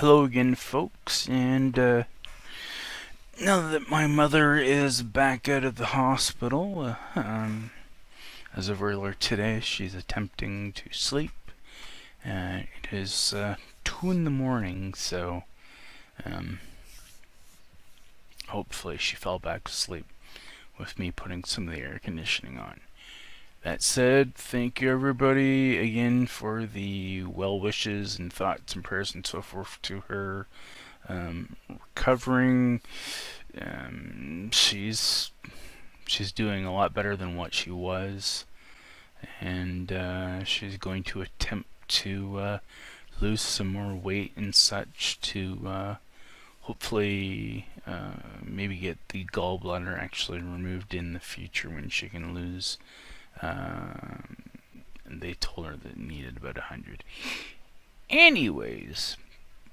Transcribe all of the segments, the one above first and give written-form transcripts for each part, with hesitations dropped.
Hello again, folks, and now that my mother is back out of the hospital, as of earlier today, she's attempting to sleep. It is 2 in the morning, so um, hopefully she fell back to sleep with me putting some of the air conditioning on. That said, thank you everybody again for the well wishes and thoughts and prayers and so forth to her recovering. She's doing a lot better than what she was, and she's going to attempt to lose some more weight and such to hopefully maybe get the gallbladder actually removed in the future when she can lose. And they told her that it needed about 100. Anyways,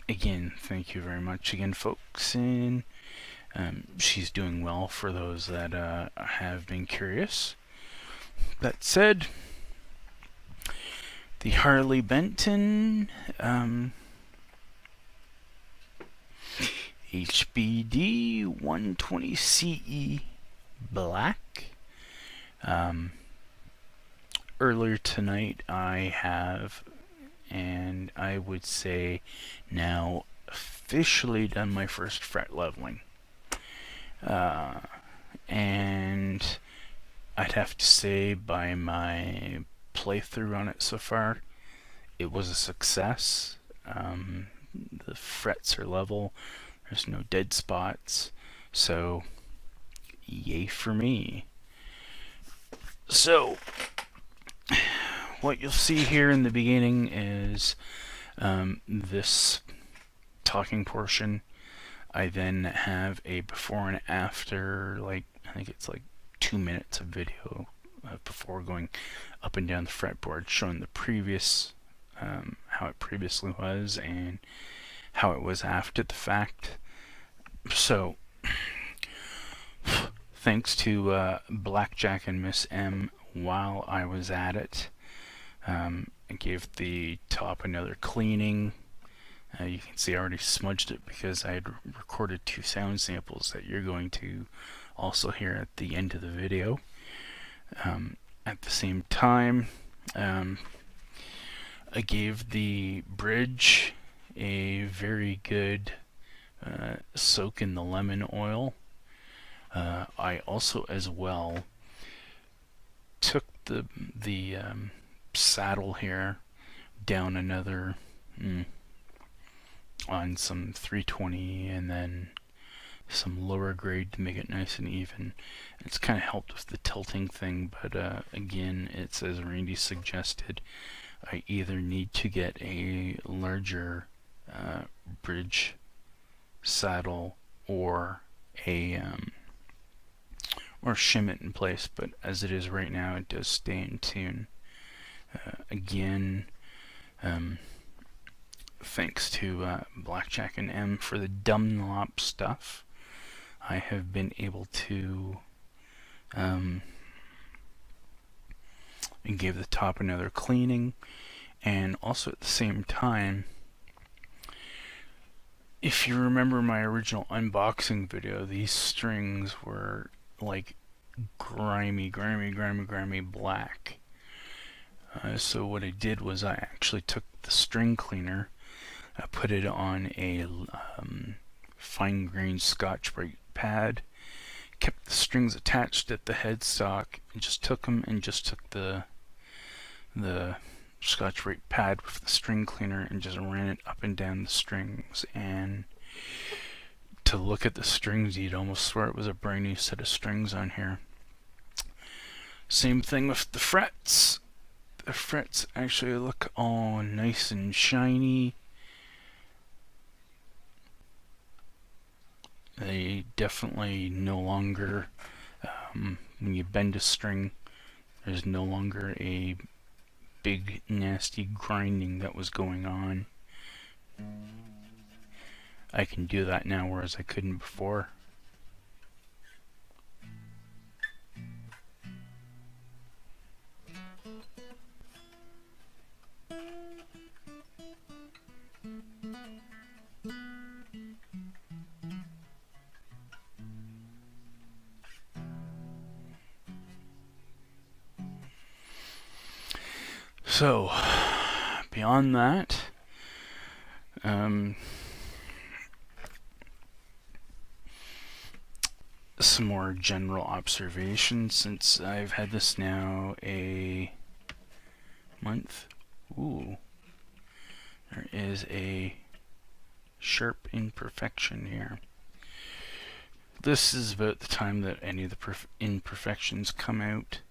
again, thank you very much again, folks, and she's doing well for those that have been curious. That said, the Harley Benton HBD 120 CE Black. Earlier tonight I have, and I would say now officially done my first fret leveling. And I'd have to say by my playthrough on it so far, it was a success. The frets are level, there's no dead spots, so yay for me. So what you'll see here in the beginning is this talking portion. I then have a before and after, I think it's 2 minutes of video before going up and down the fretboard, showing the previous, how it previously was and how it was after the fact. So, thanks to Blackjack and Miss M while I was at it. I gave the top another cleaning. You can see I already smudged it because I had recorded 2 sound samples that you're going to also hear at the end of the video. At the same time, I gave the bridge a very good soak in the lemon oil. I also as well took the saddle here down another on some 320 and then some lower grade to make it nice and even. It's kind of helped with the tilting thing, but again, it's as Randy suggested, I either need to get a larger bridge saddle or shim it in place, but as it is right now, it does stay in tune. Again, thanks to Blackjack and M for the Dunlop stuff. I have been able to and give the top another cleaning, and also at the same time, if you remember my original unboxing video, these strings were like grimy black. So what I did was I actually took the string cleaner, I put it on a fine grained Scotch-Brite pad, kept the strings attached at the headstock, and just took the Scotch-Brite pad with the string cleaner and just ran it up and down the strings. And to look at the strings, you'd almost swear it was a brand new set of strings on here. Same thing with the frets. The frets actually look all nice and shiny. They definitely no longer, when you bend a string, there's no longer a big nasty grinding that was going on. I can do that now, whereas I couldn't before. So, beyond that, some more general observations since I've had this now a month. Ooh, there is a sharp imperfection here. This is about the time that any of the imperfections come out.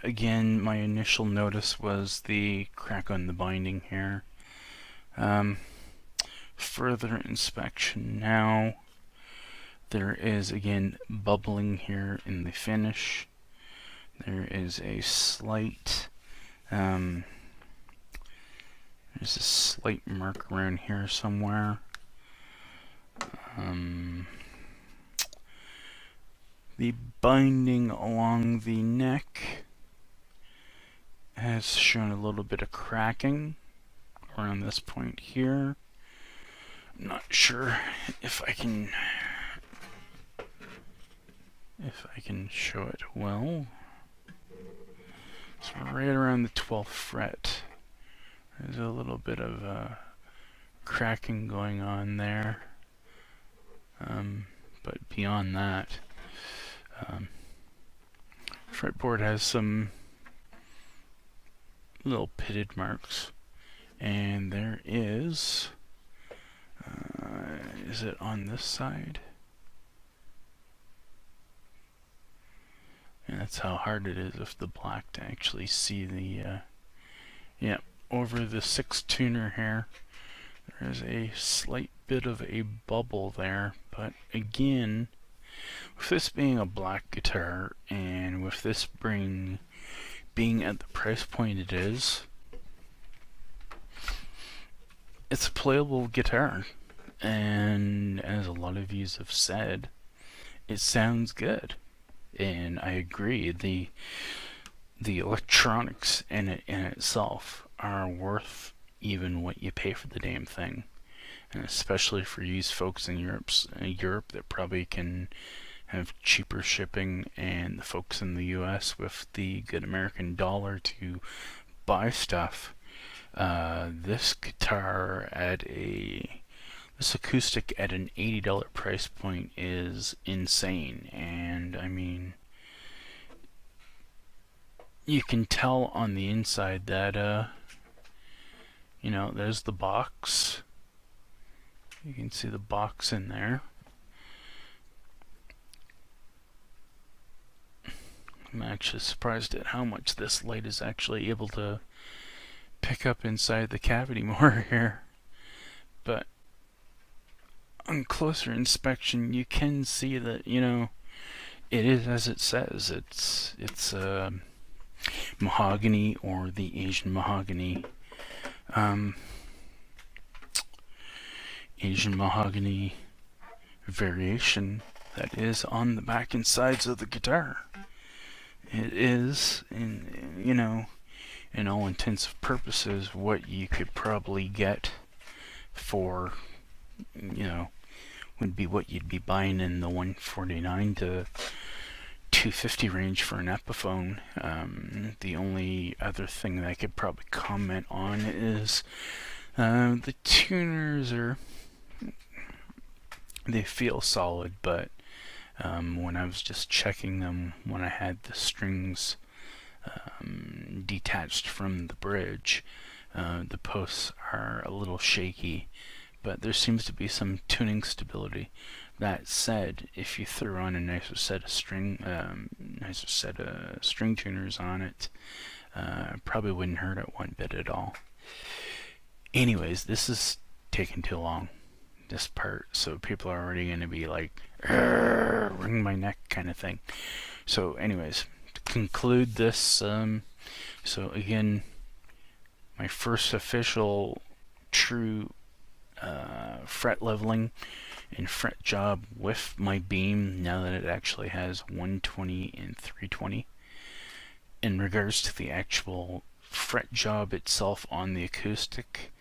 Again, my initial notice was the crack on the binding here. Further inspection now, there is again bubbling here in the finish. There is a slight there's a slight mark around here somewhere. The binding along the neck has shown a little bit of cracking around this point here. I'm not sure if I can show it well. So right around the 12th fret, there's a little bit of cracking going on there. But beyond that, fretboard has some little pitted marks, and there is it on this side? And that's how hard it is with the black to actually see the yeah, over the 6 tuner here there is a slight bit of a bubble there, but again, with this being a black guitar and with this being at the price point it is, it's a playable guitar, and as a lot of you have said, it sounds good, and I agree. The electronics in itself are worth even what you pay for the damn thing, and especially for you folks in Europe that probably can have cheaper shipping, and the folks in the US with the good American dollar to buy stuff. This guitar at this acoustic at an $80 price point is insane, and I mean, you can tell on the inside that you know, there's the box. You can see the box in there. I'm actually surprised at how much this light is actually able to pick up inside the cavity more here. But on closer inspection, you can see that, you know, it is as it says. It's mahogany, or the Asian mahogany. Asian mahogany variation that is on the back and sides of the guitar. It is, you know, in all intents and purposes, what you could probably get for, you know, would be what you'd be buying in the $149 to $250 range for an Epiphone. The only other thing that I could probably comment on is the tuners they feel solid, but when I was just checking them, when I had the strings detached from the bridge, the posts are a little shaky, but there seems to be some tuning stability. That said, if you threw on a nicer set of string tuners on it, probably wouldn't hurt it one bit at all. Anyways, this is taking too long, this part, so people are already going to be like, wring my neck kind of thing. So anyways, to conclude this, so again, my first official true fret leveling and fret job with my beam, now that it actually has 120 and 320. In regards to the actual fret job itself on the acoustic,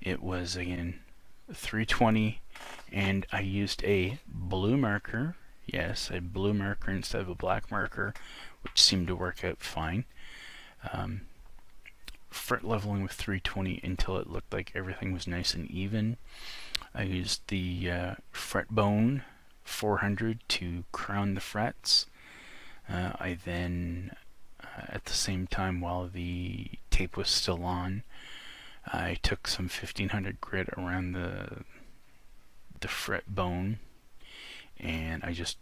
it was again 320, and I used a blue marker. Yes, a blue marker instead of a black marker, which seemed to work out fine. fret leveling with 320 until it looked like everything was nice and even. I used the fret bone 400 to crown the frets. I then, at the same time while the tape was still on, I took some 1500 grit around the fret bone, and I just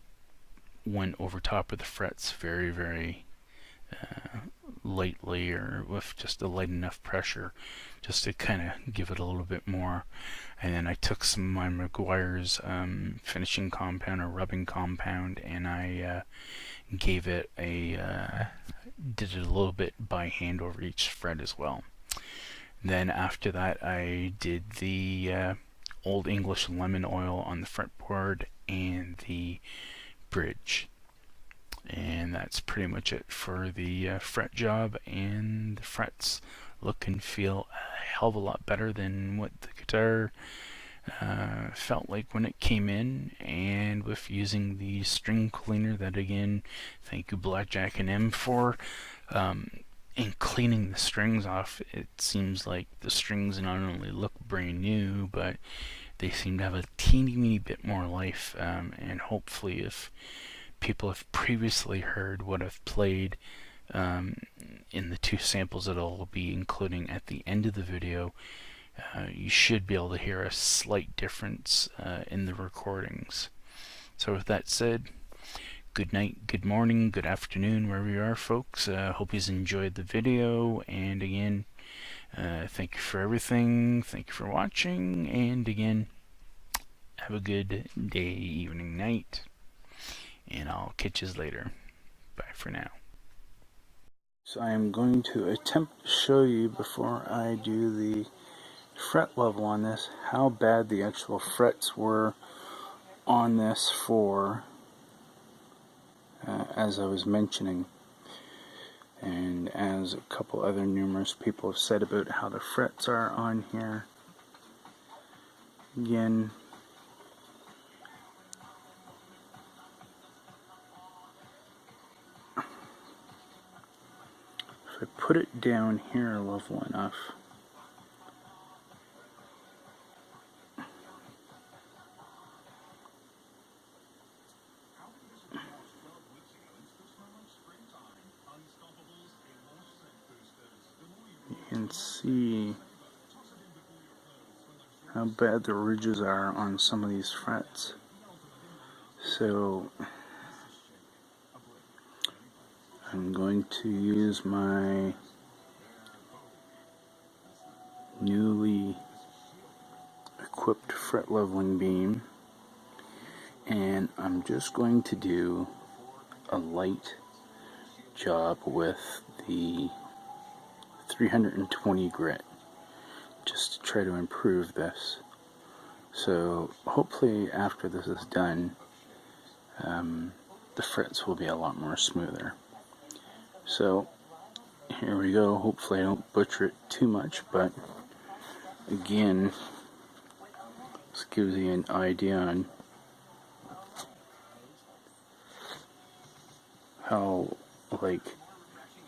went over top of the frets very, very lightly, or with just a light enough pressure just to kind of give it a little bit more. And then I took some of my Meguiar's finishing compound or rubbing compound, and I gave it did it a little bit by hand over each fret as well. Then after that I did the Old English lemon oil on the fretboard and the bridge. And that's pretty much it for the fret job, and the frets look and feel a hell of a lot better than what the guitar felt like when it came in. And with using the string cleaner, that again, thank you Blackjack and M for, in cleaning the strings off, it seems like the strings not only look brand new, but they seem to have a teeny bit more life. And hopefully, if people have previously heard what I've played in the 2 samples that I'll be including at the end of the video, you should be able to hear a slight difference in the recordings. So with that said, good night, good morning, good afternoon, wherever you are, folks. Hope you enjoyed the video, and again, thank you for everything, thank you for watching, and again, have a good day, evening, night, and I'll catch you later. Bye for now. So I am going to attempt to show you, before I do the fret level on this, how bad the actual frets were on this for, as I was mentioning, and as a couple other numerous people have said about how the frets are on here. Again, if I put it down here level enough, you can see how bad the ridges are on some of these frets. So I'm going to use my newly equipped fret leveling beam, and I'm just going to do a light job with the 320 grit, just to try to improve this. So hopefully after this is done, the frets will be a lot more smoother. So here we go. Hopefully I don't butcher it too much, but again, this gives you an idea on how like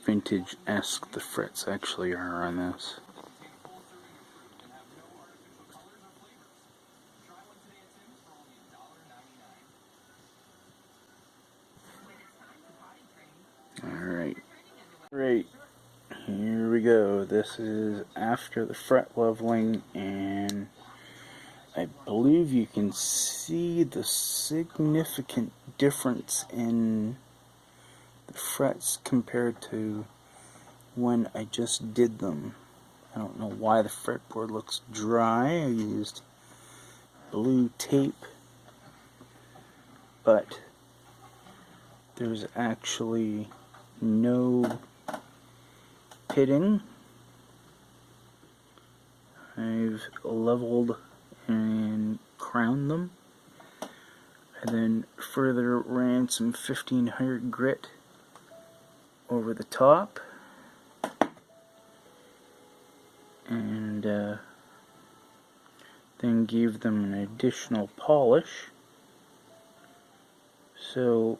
vintage-esque the frets actually are on this. Alright, great, here we go. This is after the fret leveling, and I believe you can see the significant difference in the frets compared to when I just did them. I don't know why the fretboard looks dry. I used blue tape, but there's actually no pitting. I've leveled and crowned them. I then further ran some 1500 grit over the top, and then gave them an additional polish. So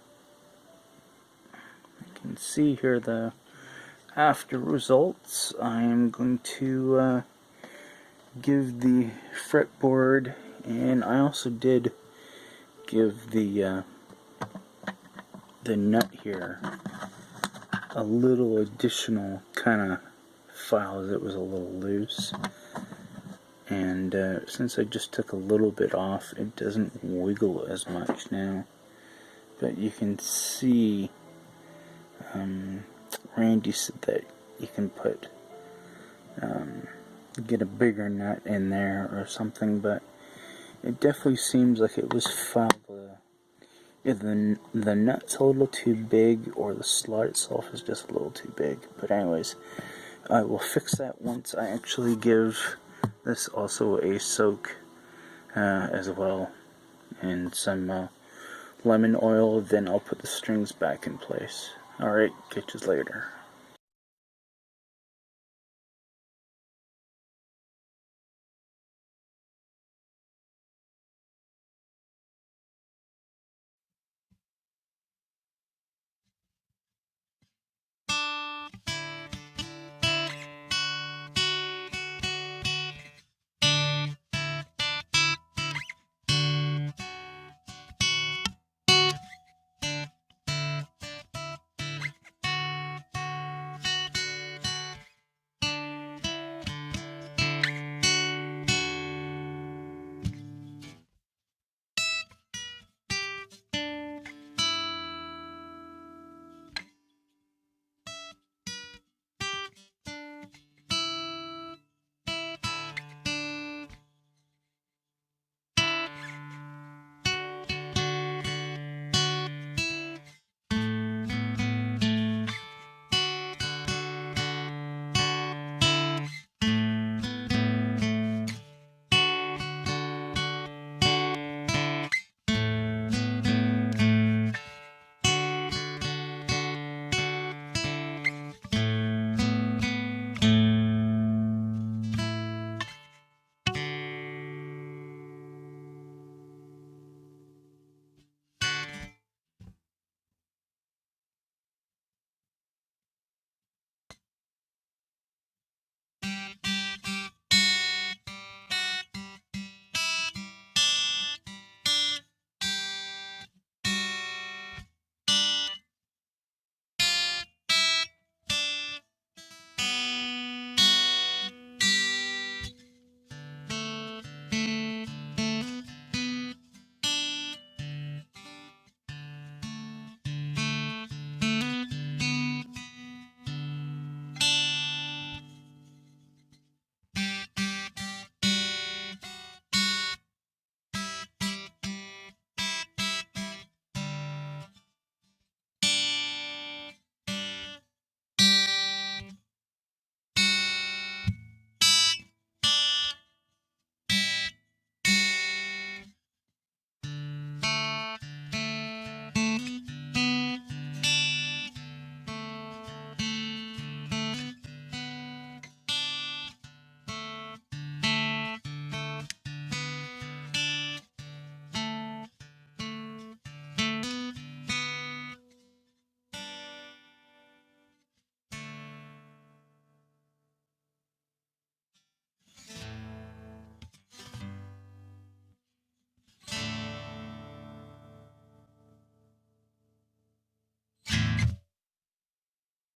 you can see here the after results, I am going to give the fretboard, and I also did give the nut here a little additional kind of file as it was a little loose. And since I just took a little bit off, it doesn't wiggle as much now. But you can see, Randy said that you can put, get a bigger nut in there or something, but it definitely seems like it was filed. Either the nut's a little too big or the slot itself is just a little too big. But anyways, I will fix that once I actually give this also a soak as well, and some lemon oil. Then I'll put the strings back in place. Alright, catch you later.